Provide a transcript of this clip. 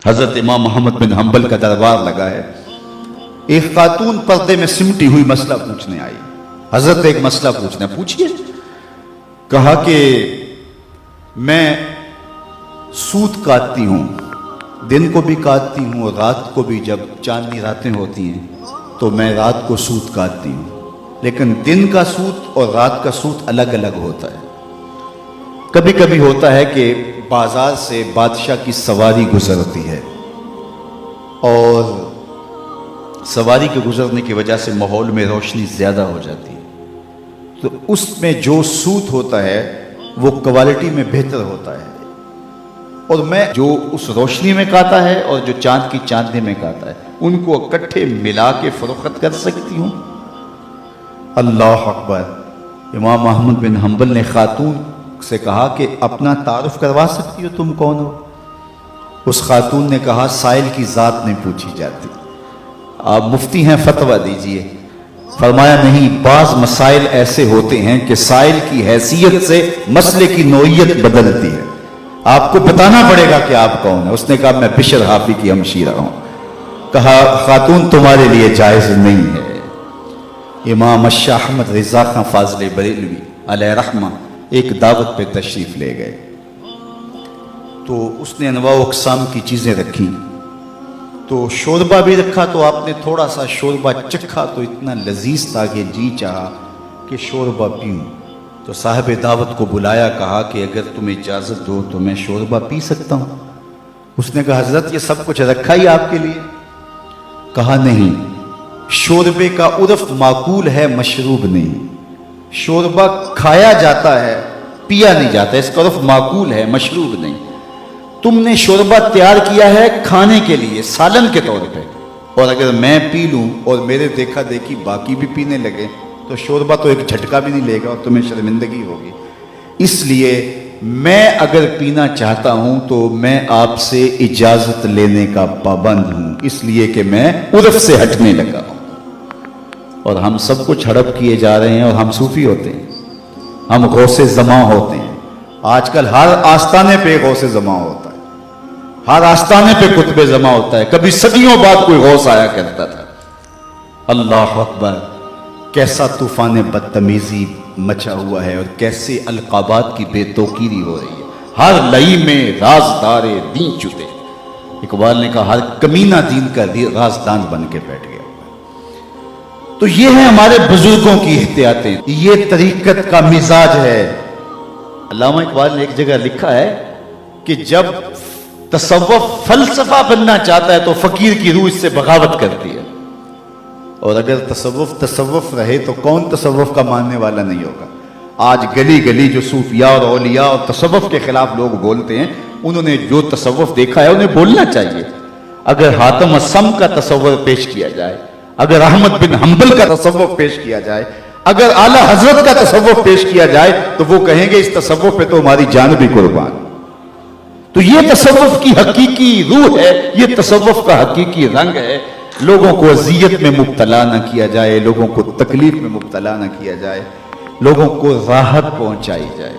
حضرت امام محمد بن حنبل کا دربار لگا ہے. ایک خاتون پردے میں سمٹی ہوئی مسئلہ پوچھنے آئی. حضرت ایک مسئلہ پوچھنا. پوچھئے. کہا کہ میں سود کاٹتی ہوں, دن کو بھی کاٹتی ہوں اور رات کو بھی. جب چاندنی راتیں ہوتی ہیں تو میں رات کو سود کاٹتی ہوں, لیکن دن کا سود اور رات کا سود الگ الگ ہوتا ہے. کبھی کبھی ہوتا ہے کہ بازار سے بادشاہ کی سواری گزرتی ہے اور سواری کے گزرنے کی وجہ سے ماحول میں روشنی زیادہ ہو جاتی ہے, تو اس میں جو سود ہوتا ہے وہ کوالٹی میں بہتر ہوتا ہے, اور میں جو اس روشنی میں کاتا ہے اور جو چاند کی چاندنی میں کاتا ہے ان کو اکٹھے ملا کے فروخت کر سکتی ہوں. اللہ اکبر. امام احمد بن حنبل نے خاتون سے کہا کہ اپنا تعارف کروا سکتی ہو, تم کون ہو؟ اس خاتون نے کہا سائل کی ذات نہیں پوچھی جاتی, آپ مفتی ہیں, فتویٰ دیجئے. فرمایا نہیں, بعض مسائل ایسے ہوتے ہیں کہ سائل کی حیثیت سے مسئلے کی نوعیت بدلتی ہے, آپ کو بتانا پڑے گا کہ آپ کون ہیں. اس نے کہا میں بشر حافی کی ہمشیرہ ہوں. کہا خاتون تمہارے لیے جائز نہیں ہے. امام الشاہ احمد رضا خان فاضل بریلوی علیہ رحمہ ایک دعوت پہ تشریف لے گئے, تو اس نے انواع و اقسام کی چیزیں رکھی, تو شوربہ بھی رکھا. تو آپ نے تھوڑا سا شوربہ چکھا تو اتنا لذیذ تھا کہ جی چاہا کہ شوربہ پیوں. تو صاحب دعوت کو بلایا, کہا کہ اگر تم اجازت دو تو میں شوربہ پی سکتا ہوں. اس نے کہا حضرت یہ سب کچھ رکھا ہی آپ کے لیے؟ کہا نہیں, شوربے کا عرف معقول ہے, مشروب نہیں. شوربہ کھایا جاتا ہے, پیا نہیں جاتا, اس کا عرف معقول ہے, مشروب نہیں. تم نے شوربہ تیار کیا ہے کھانے کے لیے, سالن کے طور پہ, اور اگر میں پی لوں اور میرے دیکھا دیکھی باقی بھی پینے لگے تو شوربہ تو ایک جھٹکا بھی نہیں لے گا اور تمہیں شرمندگی ہوگی. اس لیے میں اگر پینا چاہتا ہوں تو میں آپ سے اجازت لینے کا پابند ہوں, اس لیے کہ میں عرف سے ہٹنے لگا ہوں. اور ہم سب کچھ ہڑپ کیے جا رہے ہیں, اور ہم صوفی ہوتے ہیں, ہم غوث زماں ہوتے ہیں. آج کل ہر آستانے پہ غوث زماں ہوتا ہے, ہر آستانے پہ قطب زماں ہوتا ہے. کبھی صدیوں بعد کوئی غوث آیا کرتا تھا. اللہ اکبر. کیسا طوفان بدتمیزی مچا ہوا ہے, اور کیسے القابات کی بے توقیری ہو رہی ہے. ہر لئی میں رازدار دین چھپے. اقبال نے کہا ہر کمینہ دین کا رازدان بن کے بیٹھ گیا. تو یہ ہے ہمارے بزرگوں کی احتیاطیں, یہ طریقت کا مزاج ہے. علامہ اقبال نے ایک جگہ لکھا ہے کہ جب تصوف فلسفہ بننا چاہتا ہے تو فقیر کی روح اس سے بغاوت کرتی ہے, اور اگر تصوف رہے تو کون تصوف کا ماننے والا نہیں ہوگا. آج گلی گلی جو صوفیاء اور اولیاء اور تصوف کے خلاف لوگ بولتے ہیں, انہوں نے جو تصوف دیکھا ہے انہیں بولنا چاہیے. اگر حاتم الصم کا تصور پیش کیا جائے, اگر احمد بن حنبل کا تصوف پیش کیا جائے, اگر اعلیٰ حضرت کا تصوف پیش کیا جائے, تو وہ کہیں گے اس تصوف پہ تو ہماری جان بھی قربان. تو یہ تصوف کی حقیقی روح ہے, یہ تصوف کا حقیقی رنگ ہے. لوگوں کو اذیت میں مبتلا نہ کیا جائے, لوگوں کو تکلیف میں مبتلا نہ کیا جائے, لوگوں کو راحت پہنچائی جائے.